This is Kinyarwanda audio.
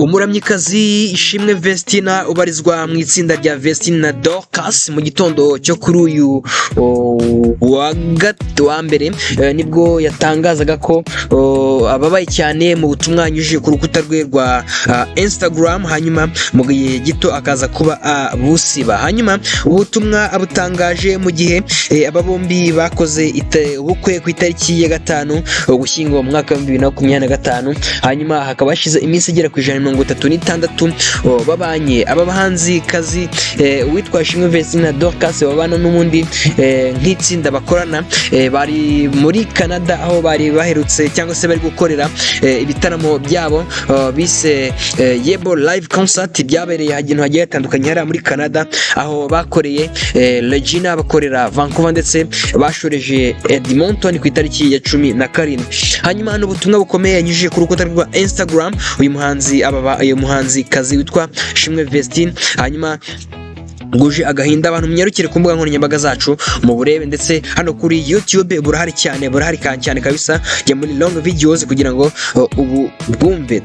umuramyikazi Ishimwe Vestina ubarizwa mu itsinda rya Vestina Dorcas mu gitondo cyo kuri uyu wa mbere nibwo yatangazaga ko ababaye cyane mu butumwa yanyujije ku rukuta rwe rwa Instagram, hanyuma mu gihe gito akaza kuba busiba. Hanyuma ubutumwa abutangaje mu gihe aba bombi bakoze ubukwe ku itariki ya 5 Ugushyingo mu mwaka wa 2025, hanyuma hakaba hashize iminsi igera ku 136 babanye. Aba bahanzi kazi witwa Ishimwe Vestina Dorcas babana n'umundi nk'itsinda bakorana bari muri Canada, aho bari baherutse cyangwa se bari gukorera ibitaramo byabo bise Yebo Live Concert, byabereye ahantu hagiye hatandukanye hari muri Canada, aho bakoreye Regina, bakorera Vancouver ndetse bashoreje Edmonton ku itariki ya 17. Hanyuma n'ubutumwa bukomeye yanyujije ku rukuta rwa Instagram uyu muhanzi kazi witwa Ishimwe Vestina, hanyuma guje agahinda. Abantu munyarukire ku mbuga nkoranyambaga zacu mu burebe, ndetse hano kuri YouTube burahari cyane kabisa, jya muri long videos kugira ngo ubu bwumve.